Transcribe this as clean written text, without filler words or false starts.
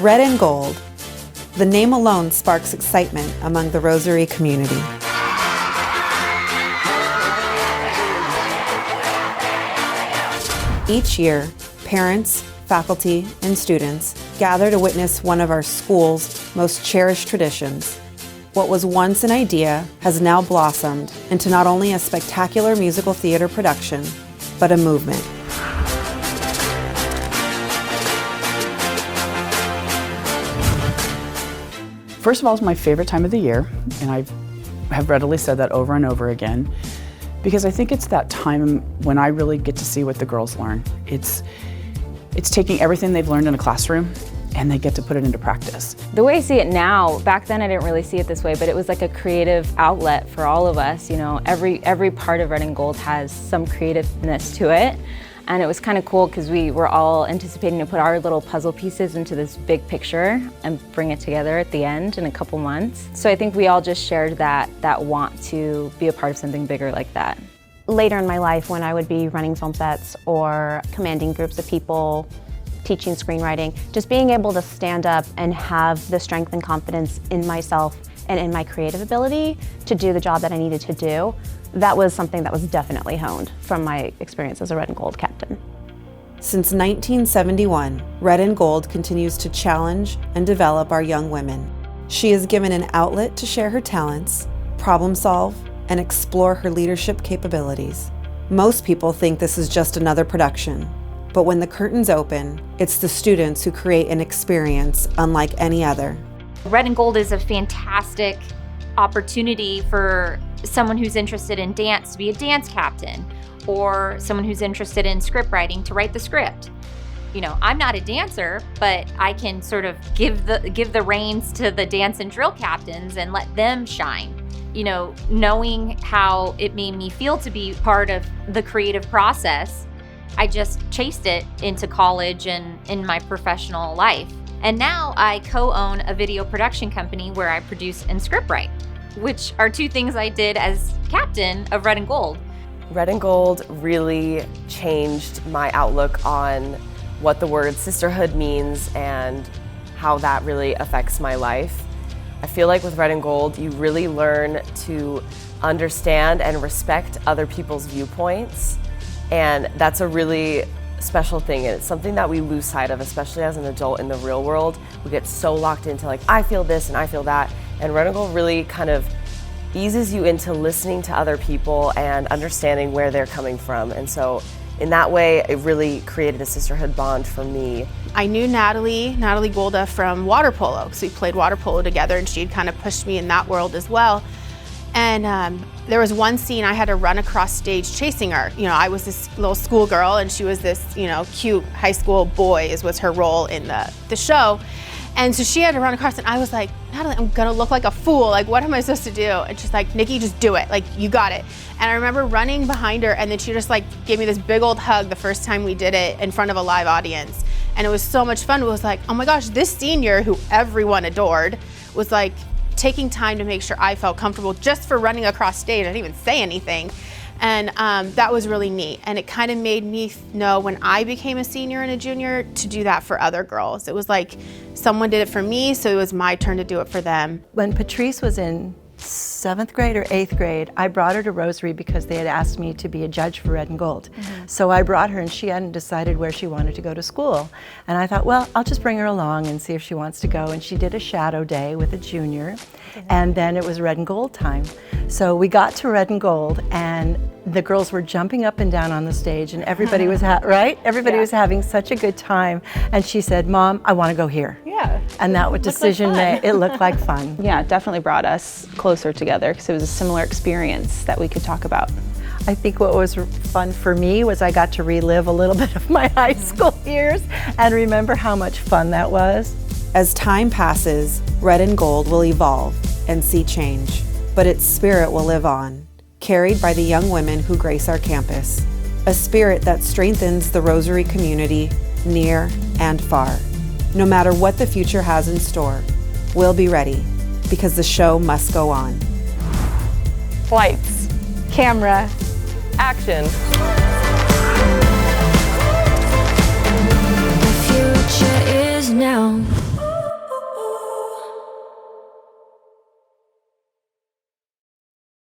Red and gold. The name alone sparks excitement among the Rosary community. Each year, parents, faculty, and students gather to witness one of our school's most cherished traditions. What was once an idea has now blossomed into not only a spectacular musical theater production, but a movement. First of all, it's my favorite time of the year, and I have readily said that over and over again, because I think it's that time when I really get to see what the girls learn. It's taking everything they've learned in a classroom and they get to put it into practice. The way I see it now, back then I didn't really see it this way, but it was like a creative outlet for all of us. You know, every part of Red and Gold has some creativeness to it. And it was kind of cool because we were all anticipating to put our little puzzle pieces into this big picture and bring it together at the end in a couple months. So I think we all just shared that want to be a part of something bigger like that. Later in my life, when I would be running film sets or commanding groups of people, teaching screenwriting, just being able to stand up and have the strength and confidence in myself and in my creative ability to do the job that I needed to do, that was something that was definitely honed from my experience as a Red and Gold captain. Since 1971, Red and Gold continues to challenge and develop our young women. She is given an outlet to share her talents, problem solve, and explore her leadership capabilities. Most people think this is just another production, but when the curtains open, it's the students who create an experience unlike any other. Red and Gold is a fantastic opportunity for someone who's interested in dance to be a dance captain, or someone who's interested in script writing to write the script. You know, I'm not a dancer, but I can sort of give the reins to the dance and drill captains and let them shine. You know, knowing how it made me feel to be part of the creative process, I just chased it into college and in my professional life. And now I co-own a video production company where I produce and scriptwrite, which are two things I did as captain of Red and Gold. Red and Gold really changed my outlook on what the word sisterhood means and how that really affects my life. I feel like with Red and Gold, you really learn to understand and respect other people's viewpoints. And that's a really special thing, and it's something that we lose sight of, especially as an adult in the real world. We get so locked into like, I feel this and I feel that, and Red and Gold really kind of eases you into listening to other people and understanding where they're coming from. And so in that way, it really created a sisterhood bond for me. I knew Natalie Golda from water polo, because we played water polo together, and she'd kind of pushed me in that world as well. And there was one scene I had to run across stage chasing her. You know, I was this little schoolgirl and she was this, you know, cute high school boy was her role in the show. And so she had to run across, and I was like, Natalie, I'm gonna look like a fool. Like, what am I supposed to do? And she's like, Nikki, just do it. Like, you got it. And I remember running behind her, and then she just like gave me this big old hug the first time we did it in front of a live audience. And it was so much fun. It was like, oh my gosh, this senior who everyone adored was like taking time to make sure I felt comfortable just for running across stage. I didn't even say anything. And that was really neat. And it kind of made me know when I became a senior and a junior to do that for other girls. It was like someone did it for me, so it was my turn to do it for them. When Patrice was in 7th grade or 8th grade, I brought her to Rosary because they had asked me to be a judge for Red and Gold. So I brought her, and she hadn't decided where she wanted to go to school. And I thought, well, I'll just bring her along and see if she wants to go. And she did a shadow day with a junior, and then it was Red and Gold time. So we got to Red and Gold, and the girls were jumping up and down on the stage, and everybody was right? Everybody was having such a good time. And she said, Mom, I want to go here. Yeah. And that was decision made. It looked like fun. Yeah, it definitely brought us closer together because it was a similar experience that we could talk about. I think what was fun for me was I got to relive a little bit of my high school years and remember how much fun that was. As time passes, Red and Gold will evolve and see change, but its spirit will live on, carried by the young women who grace our campus, a spirit that strengthens the Rosary community near and far. No matter what the future has in store, we'll be ready because the show must go on. Lights, Camera, action.